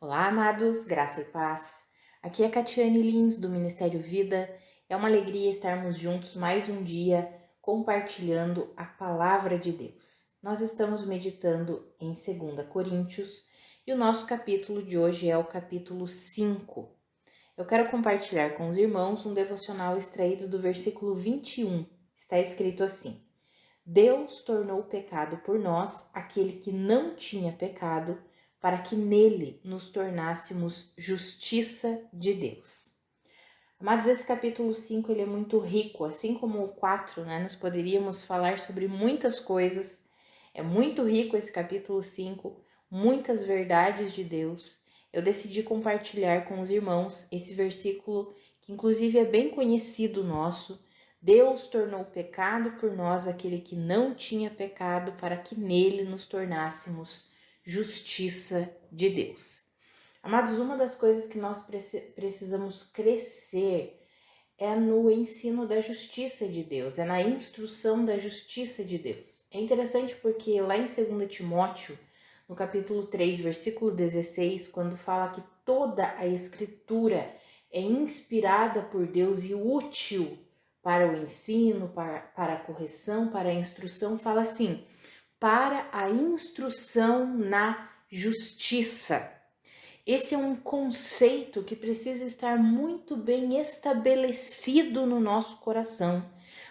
Olá, amados, graça e paz. Aqui é Catiane Lins, do Ministério Vida. É uma alegria estarmos juntos mais um dia, compartilhando a Palavra de Deus. Nós estamos meditando em 2 Coríntios e o nosso capítulo de hoje é o capítulo 5. Eu quero compartilhar com os irmãos um devocional extraído do versículo 21. Está escrito assim: Deus tornou o pecado por nós aquele que não tinha pecado, para que nele nos tornássemos justiça de Deus. Amados, esse capítulo 5 ele é muito rico, assim como o 4, né? Nós poderíamos falar sobre muitas coisas. É muito rico esse capítulo 5, muitas verdades de Deus. Eu decidi compartilhar com os irmãos esse versículo, que inclusive é bem conhecido nosso. Deus tornou o pecado por nós aquele que não tinha pecado, para que nele nos tornássemos justiça de Deus. Amados, uma das coisas que nós precisamos crescer é no ensino da justiça de Deus, é na instrução da justiça de Deus. É interessante porque lá em 2 Timóteo, no capítulo 3, versículo 16, quando fala que toda a escritura é inspirada por Deus e útil para o ensino, para a correção, para a instrução, fala assim: para a instrução na justiça. Esse é um conceito que precisa estar muito bem estabelecido no nosso coração,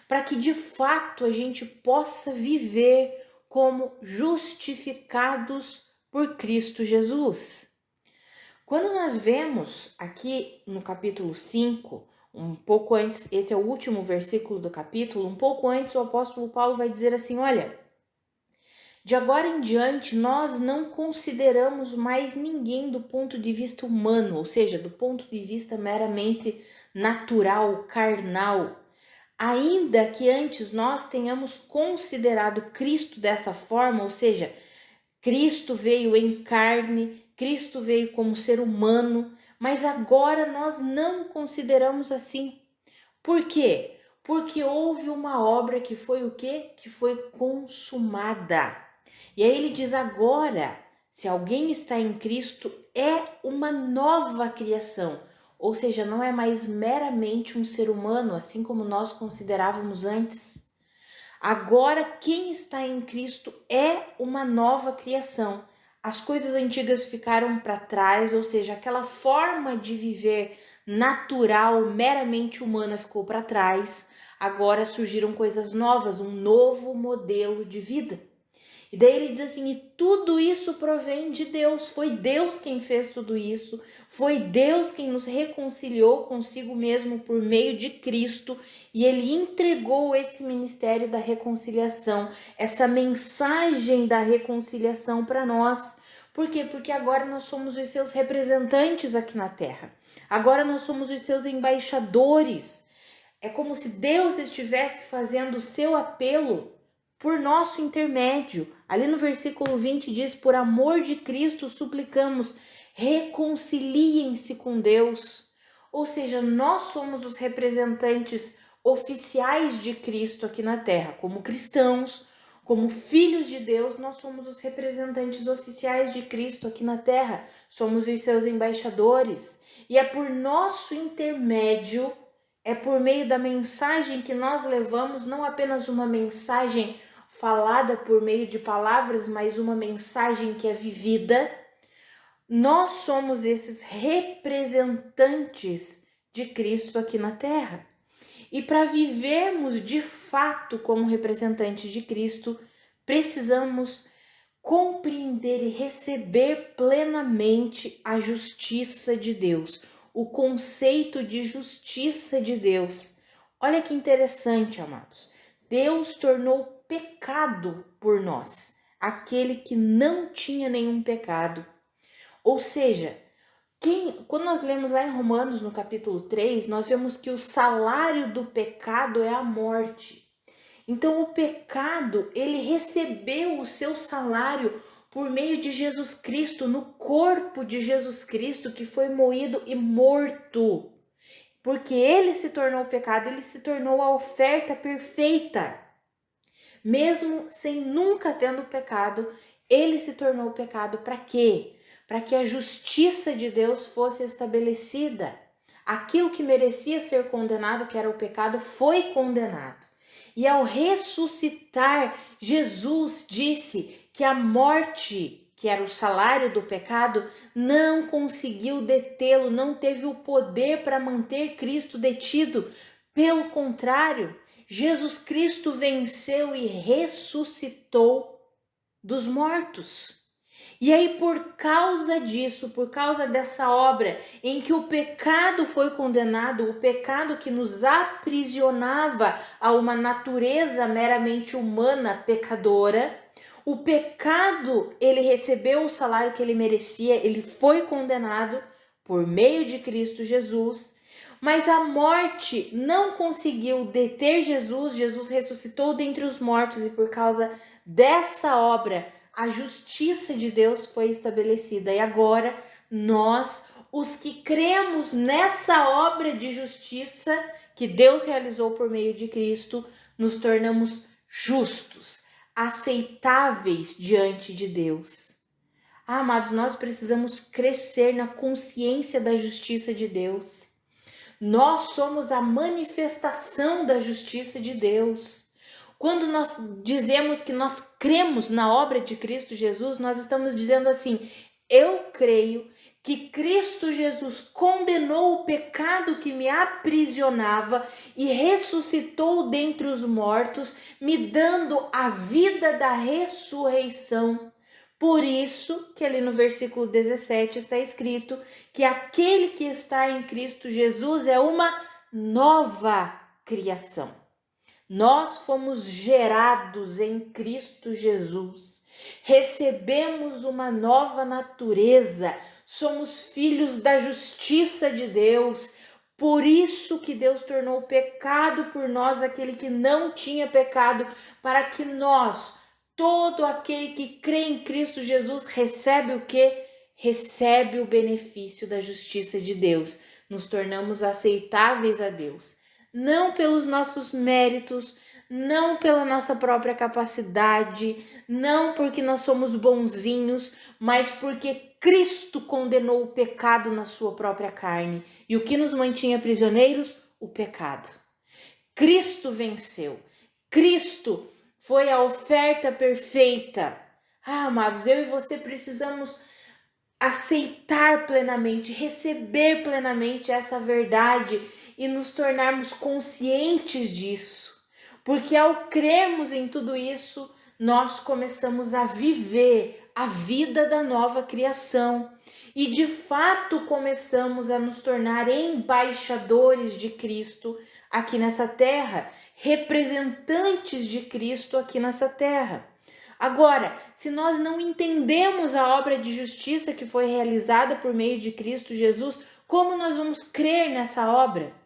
para que de fato a gente possa viver como justificados por Cristo Jesus. Quando nós vemos aqui no capítulo 5, um pouco antes, esse é o último versículo do capítulo, um pouco antes o apóstolo Paulo vai dizer assim: olha, de agora em diante, nós não consideramos mais ninguém do ponto de vista humano, ou seja, do ponto de vista meramente natural, carnal. Ainda que antes nós tenhamos considerado Cristo dessa forma, ou seja, Cristo veio em carne, Cristo veio como ser humano, mas agora nós não consideramos assim. Por quê? Porque houve uma obra que foi o quê? Que foi consumada. E aí ele diz: agora, se alguém está em Cristo, é uma nova criação. Ou seja, não é mais meramente um ser humano, assim como nós considerávamos antes. Agora, quem está em Cristo é uma nova criação. As coisas antigas ficaram para trás, ou seja, aquela forma de viver natural, meramente humana ficou para trás. Agora surgiram coisas novas, um novo modelo de vida. E daí ele diz assim: e tudo isso provém de Deus, foi Deus quem fez tudo isso, foi Deus quem nos reconciliou consigo mesmo por meio de Cristo, e ele entregou esse ministério da reconciliação, essa mensagem da reconciliação para nós. Por quê? Porque agora nós somos os seus representantes aqui na terra, agora nós somos os seus embaixadores. É como se Deus estivesse fazendo o seu apelo por nosso intermédio. Ali no versículo 20 diz: por amor de Cristo suplicamos, reconciliem-se com Deus. Ou seja, nós somos os representantes oficiais de Cristo aqui na terra. Como cristãos, como filhos de Deus, nós somos os representantes oficiais de Cristo aqui na terra. Somos os seus embaixadores. E é por nosso intermédio, é por meio da mensagem que nós levamos, não apenas uma mensagem falada por meio de palavras, mas uma mensagem que é vivida. Nós somos esses representantes de Cristo aqui na terra. E para vivermos de fato como representantes de Cristo, precisamos compreender e receber plenamente a justiça de Deus, o conceito de justiça de Deus. Olha que interessante, amados. Deus tornou pecado por nós, aquele que não tinha nenhum pecado. Ou seja, quando nós lemos lá em Romanos, no capítulo 3, nós vemos que o salário do pecado é a morte. Então, o pecado, ele recebeu o seu salário por meio de Jesus Cristo, no corpo de Jesus Cristo, que foi moído e morto. Porque ele se tornou pecado, ele se tornou a oferta perfeita. Mesmo sem nunca tendo pecado, ele se tornou pecado para quê? para que a justiça de Deus fosse estabelecida. Aquilo que merecia ser condenado, que era o pecado, foi condenado. E ao ressuscitar, Jesus disse que a morte, que era o salário do pecado, não conseguiu detê-lo, não teve o poder para manter Cristo detido. Pelo contrário, Jesus Cristo venceu e ressuscitou dos mortos. E aí, por causa disso, por causa dessa obra em que o pecado foi condenado, o pecado que nos aprisionava a uma natureza meramente humana, pecadora, o pecado, ele recebeu o salário que ele merecia, ele foi condenado por meio de Cristo Jesus, mas a morte não conseguiu deter Jesus, Jesus ressuscitou dentre os mortos e por causa dessa obra, a justiça de Deus foi estabelecida. E agora nós, os que cremos nessa obra de justiça que Deus realizou por meio de Cristo, nos tornamos justos, aceitáveis diante de Deus. Amados, nós precisamos crescer na consciência da justiça de Deus. Nós somos a manifestação da justiça de Deus. Quando nós dizemos que nós cremos na obra de Cristo Jesus, nós estamos dizendo assim: eu creio que Cristo Jesus condenou o pecado que me aprisionava e ressuscitou dentre os mortos, me dando a vida da ressurreição. Por isso que ali no versículo 17 está escrito que aquele que está em Cristo Jesus é uma nova criação. Nós fomos gerados em Cristo Jesus, recebemos uma nova natureza, somos filhos da justiça de Deus. Por isso que Deus tornou pecado por nós aquele que não tinha pecado, para que nós, todo aquele que crê em Cristo Jesus, recebe o quê? Recebe o benefício da justiça de Deus. Nos tornamos aceitáveis a Deus. Não pelos nossos méritos, não pela nossa própria capacidade, não porque nós somos bonzinhos, mas porque Cristo condenou o pecado na sua própria carne. E o que nos mantinha prisioneiros? O pecado. Cristo venceu. Cristo foi a oferta perfeita. Amados, eu e você precisamos aceitar plenamente, receber plenamente essa verdade e nos tornarmos conscientes disso. Porque ao crermos em tudo isso, nós começamos a viver a vida da nova criação. E de fato começamos a nos tornar embaixadores de Cristo aqui nessa terra, representantes de Cristo aqui nessa terra. Agora, se nós não entendemos a obra de justiça que foi realizada por meio de Cristo Jesus, como nós vamos crer nessa obra?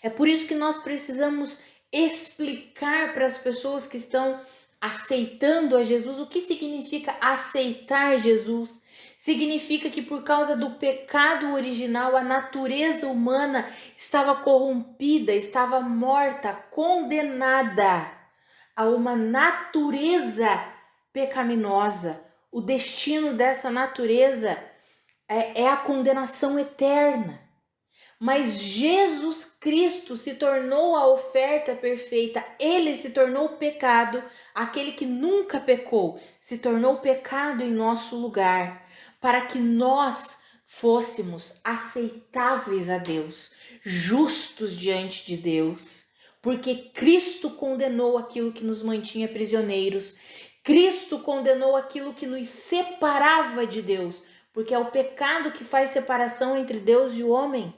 É por isso que nós precisamos explicar para as pessoas que estão aceitando a Jesus o que significa aceitar Jesus. Significa que por causa do pecado original, a natureza humana estava corrompida, estava morta, condenada a uma natureza pecaminosa. O destino dessa natureza é a condenação eterna. Mas Jesus Cristo se tornou a oferta perfeita. Ele se tornou pecado, aquele que nunca pecou, se tornou pecado em nosso lugar, para que nós fôssemos aceitáveis a Deus, justos diante de Deus. Porque Cristo condenou aquilo que nos mantinha prisioneiros. Cristo condenou aquilo que nos separava de Deus, porque é o pecado que faz separação entre Deus e o homem.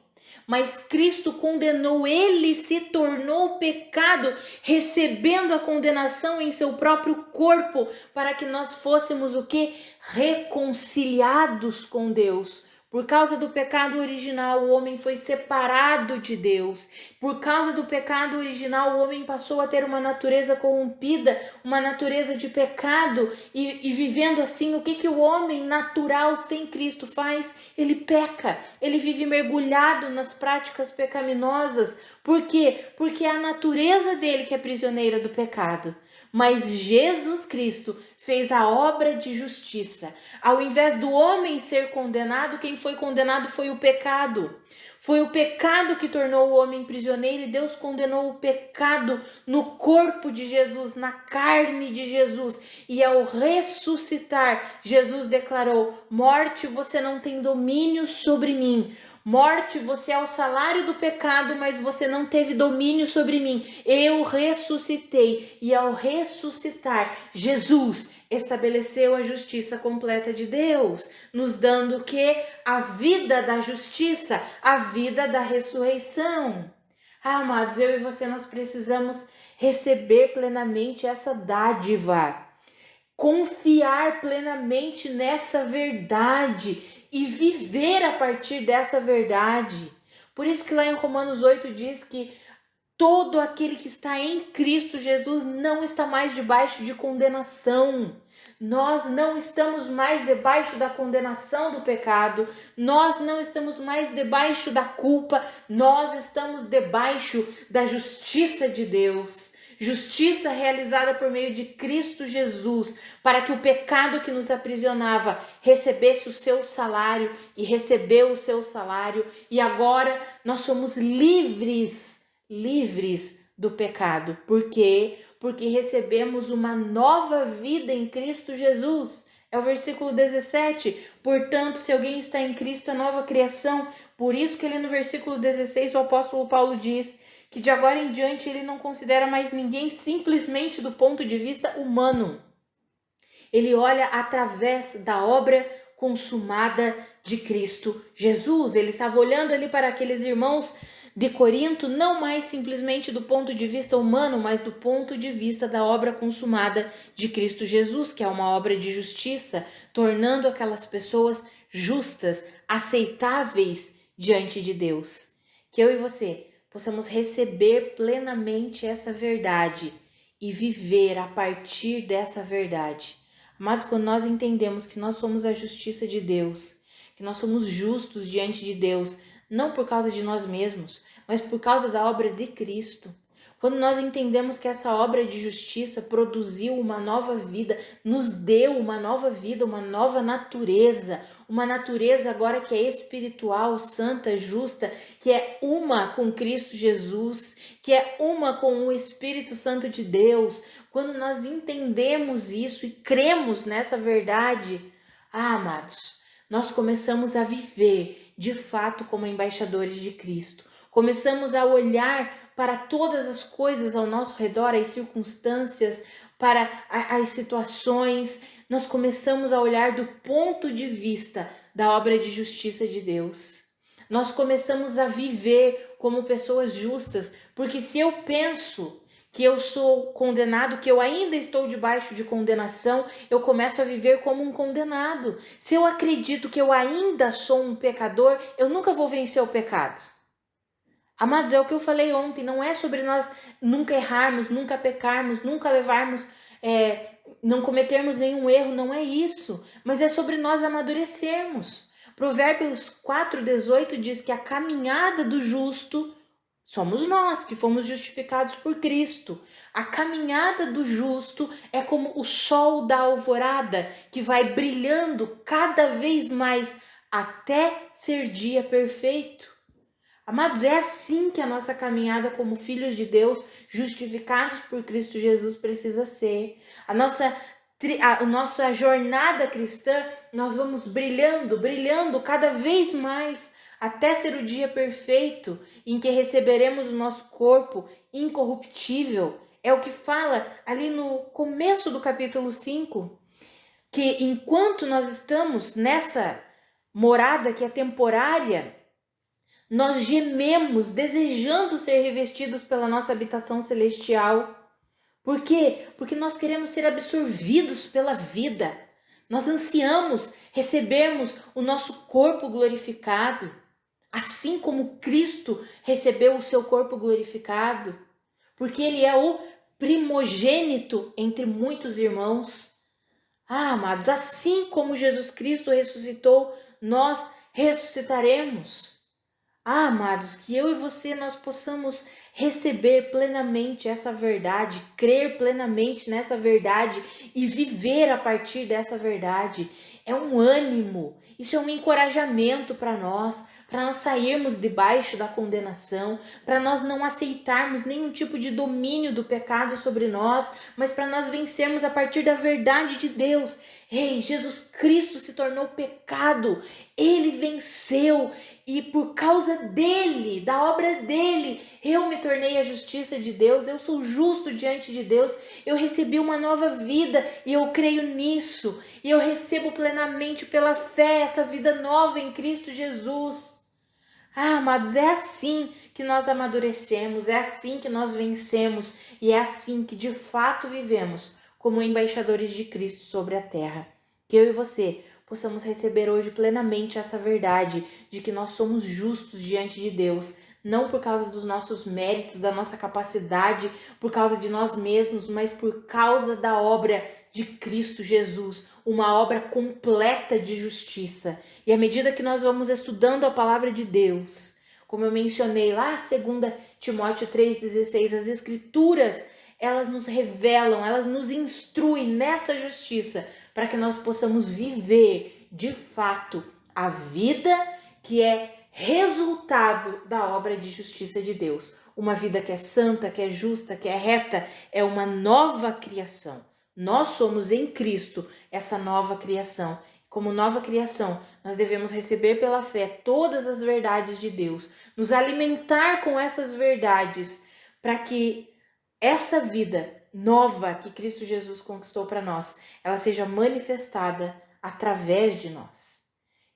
Mas Cristo condenou, ele se tornou pecado, recebendo a condenação em seu próprio corpo, para que nós fôssemos o quê? Reconciliados com Deus. Por causa do pecado original, o homem foi separado de Deus. Por causa do pecado original, o homem passou a ter uma natureza corrompida, uma natureza de pecado. E vivendo assim, o que o homem natural sem Cristo faz? Ele peca, ele vive mergulhado nas práticas pecaminosas. Por quê? Porque é a natureza dele que é prisioneira do pecado. Mas Jesus Cristo fez a obra de justiça. Ao invés do homem ser condenado, quem foi condenado foi o pecado. Foi o pecado que tornou o homem prisioneiro, e Deus condenou o pecado no corpo de Jesus, na carne de Jesus. E ao ressuscitar, Jesus declarou: morte, você não tem domínio sobre mim. Morte, você é o salário do pecado, mas você não teve domínio sobre mim. Eu ressuscitei. E ao ressuscitar, Jesus estabeleceu a justiça completa de Deus, nos dando o quê? A vida da justiça, a vida da ressurreição. Amados, eu e você, nós precisamos receber plenamente essa dádiva, confiar plenamente nessa verdade e viver a partir dessa verdade. Por isso que lá em Romanos 8 diz que todo aquele que está em Cristo Jesus não está mais debaixo de condenação. Nós não estamos mais debaixo da condenação do pecado. Nós não estamos mais debaixo da culpa. Nós estamos debaixo da justiça de Deus. Justiça realizada por meio de Cristo Jesus, para que o pecado que nos aprisionava recebesse o seu salário, e recebeu o seu salário, e agora nós somos livres do pecado. Por quê? Porque recebemos uma nova vida em Cristo Jesus. É o versículo 17. Portanto, se alguém está em Cristo, é nova criação. Por isso que ele no versículo 16, o apóstolo Paulo diz que de agora em diante ele não considera mais ninguém simplesmente do ponto de vista humano. Ele olha através da obra consumada de Cristo Jesus. Ele estava olhando ali para aqueles irmãos de Corinto, não mais simplesmente do ponto de vista humano, mas do ponto de vista da obra consumada de Cristo Jesus, que é uma obra de justiça, tornando aquelas pessoas justas, aceitáveis diante de Deus. Que eu e você possamos receber plenamente essa verdade e viver a partir dessa verdade. Mas quando nós entendemos que nós somos a justiça de Deus, que nós somos justos diante de Deus, não por causa de nós mesmos, mas por causa da obra de Cristo. Quando nós entendemos que essa obra de justiça produziu uma nova vida, nos deu uma nova vida, uma nova natureza, uma natureza agora que é espiritual, santa, justa, que é uma com Cristo Jesus, que é uma com o Espírito Santo de Deus. Quando nós entendemos isso e cremos nessa verdade, amados, nós começamos a viver de fato como embaixadores de Cristo. Começamos a olhar para todas as coisas ao nosso redor, as circunstâncias, para as situações. Nós começamos a olhar do ponto de vista da obra de justiça de Deus. Nós começamos a viver como pessoas justas, porque se eu penso que eu sou condenado, que eu ainda estou debaixo de condenação, eu começo a viver como um condenado. Se eu acredito que eu ainda sou um pecador, eu nunca vou vencer o pecado. Amados, é o que eu falei ontem, não é sobre nós nunca errarmos, nunca pecarmos, nunca levarmos, não cometermos nenhum erro, não é isso, mas é sobre nós amadurecermos. Provérbios 4:18 diz que a caminhada do justo somos nós que fomos justificados por Cristo. A caminhada do justo é como o sol da alvorada, que vai brilhando cada vez mais até ser dia perfeito. Amados, é assim que a nossa caminhada como filhos de Deus, justificados por Cristo Jesus, precisa ser. A nossa jornada cristã, nós vamos brilhando cada vez mais, até ser o dia perfeito em que receberemos o nosso corpo incorruptível. É o que fala ali no começo do capítulo 5, que enquanto nós estamos nessa morada que é temporária, nós gememos, desejando ser revestidos pela nossa habitação celestial. Por quê? Porque nós queremos ser absorvidos pela vida. Nós ansiamos recebermos o nosso corpo glorificado, assim como Cristo recebeu o seu corpo glorificado, porque Ele é o primogênito entre muitos irmãos. Amados, assim como Jesus Cristo ressuscitou, nós ressuscitaremos. Amados, que eu e você nós possamos receber plenamente essa verdade, crer plenamente nessa verdade e viver a partir dessa verdade. É um ânimo, isso é um encorajamento para nós sairmos debaixo da condenação, para nós não aceitarmos nenhum tipo de domínio do pecado sobre nós, mas para nós vencermos a partir da verdade de Deus. Ei, Jesus Cristo se tornou pecado, ele venceu e por causa dele, da obra dele, eu me tornei a justiça de Deus, eu sou justo diante de Deus, eu recebi uma nova vida e eu creio nisso, e eu recebo plenamente pela fé essa vida nova em Cristo Jesus. Amados, é assim que nós amadurecemos, é assim que nós vencemos e é assim que de fato vivemos como embaixadores de Cristo sobre a terra. Que eu e você possamos receber hoje plenamente essa verdade de que nós somos justos diante de Deus, não por causa dos nossos méritos, da nossa capacidade, por causa de nós mesmos, mas por causa da obra de Cristo Jesus, uma obra completa de justiça. E à medida que nós vamos estudando a palavra de Deus, como eu mencionei lá, 2 Timóteo 3,16, as escrituras, elas nos revelam, elas nos instruem nessa justiça, para que nós possamos viver, de fato, a vida que é resultado da obra de justiça de Deus. Uma vida que é santa, que é justa, que é reta, é uma nova criação. Nós somos em Cristo essa nova criação. Como nova criação, nós devemos receber pela fé todas as verdades de Deus, nos alimentar com essas verdades, para que essa vida nova que Cristo Jesus conquistou para nós, ela seja manifestada através de nós.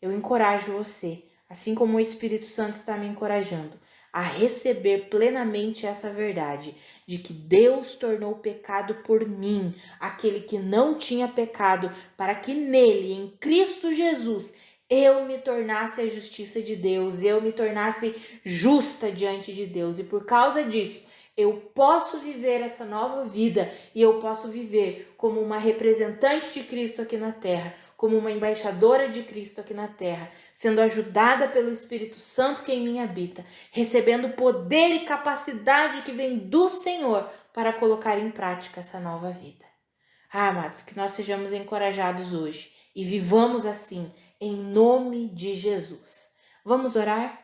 Eu encorajo você, assim como o Espírito Santo está me encorajando, a receber plenamente essa verdade de que Deus tornou pecado por mim, aquele que não tinha pecado, para que nele, em Cristo Jesus, eu me tornasse a justiça de Deus, eu me tornasse justa diante de Deus. E por causa disso, eu posso viver essa nova vida e eu posso viver como uma representante de Cristo aqui na terra, como uma embaixadora de Cristo aqui na terra, sendo ajudada pelo Espírito Santo que em mim habita, recebendo poder e capacidade que vem do Senhor para colocar em prática essa nova vida. Amados, que nós sejamos encorajados hoje e vivamos assim, em nome de Jesus. Vamos orar?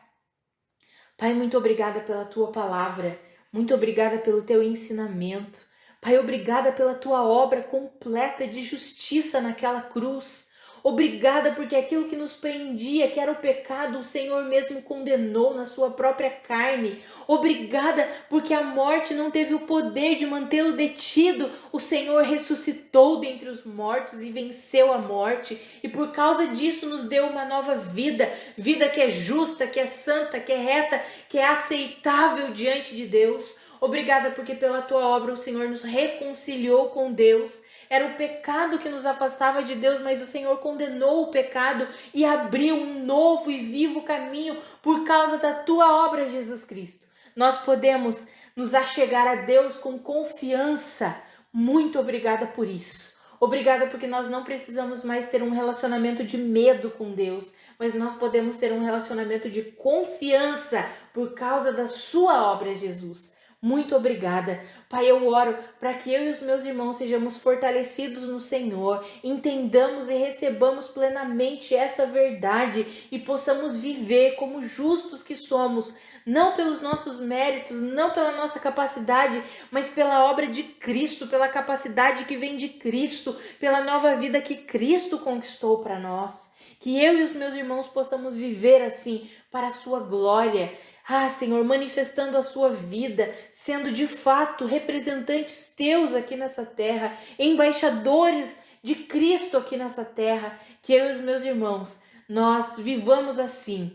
Pai, muito obrigada pela tua palavra, muito obrigada pelo teu ensinamento. Pai, obrigada pela tua obra completa de justiça naquela cruz. Obrigada porque aquilo que nos prendia, que era o pecado, o Senhor mesmo condenou na sua própria carne. Obrigada porque a morte não teve o poder de mantê-lo detido. O Senhor ressuscitou dentre os mortos e venceu a morte. E por causa disso nos deu uma nova vida. Vida que é justa, que é santa, que é reta, que é aceitável diante de Deus. Obrigada porque pela tua obra o Senhor nos reconciliou com Deus. Era o pecado que nos afastava de Deus, mas o Senhor condenou o pecado e abriu um novo e vivo caminho por causa da tua obra, Jesus Cristo. Nós podemos nos achegar a Deus com confiança. Muito obrigada por isso. Obrigada porque nós não precisamos mais ter um relacionamento de medo com Deus, mas nós podemos ter um relacionamento de confiança por causa da sua obra, Jesus. Muito obrigada. Pai, eu oro para que eu e os meus irmãos sejamos fortalecidos no Senhor, entendamos e recebamos plenamente essa verdade e possamos viver como justos que somos, não pelos nossos méritos, não pela nossa capacidade, mas pela obra de Cristo, pela capacidade que vem de Cristo, pela nova vida que Cristo conquistou para nós. Que eu e os meus irmãos possamos viver assim, para a sua glória. Senhor, manifestando a sua vida, sendo de fato representantes teus aqui nessa terra, embaixadores de Cristo aqui nessa terra, que eu e os meus irmãos, nós vivamos assim.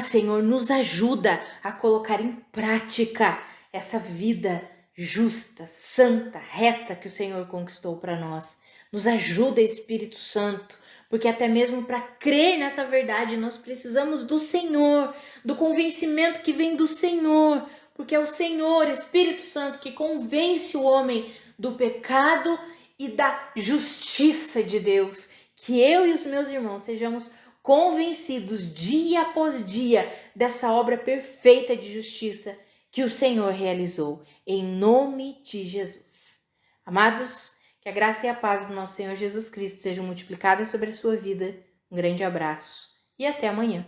Senhor, nos ajuda a colocar em prática essa vida justa, santa, reta que o Senhor conquistou para nós. Nos ajuda, Espírito Santo, porque até mesmo para crer nessa verdade nós precisamos do Senhor, do convencimento que vem do Senhor, porque é o Senhor, Espírito Santo, que convence o homem do pecado e da justiça de Deus. Que eu e os meus irmãos sejamos convencidos dia após dia dessa obra perfeita de justiça que o Senhor realizou, em nome de Jesus. Amados, que a graça e a paz do nosso Senhor Jesus Cristo sejam multiplicadas sobre a sua vida. Um grande abraço e até amanhã.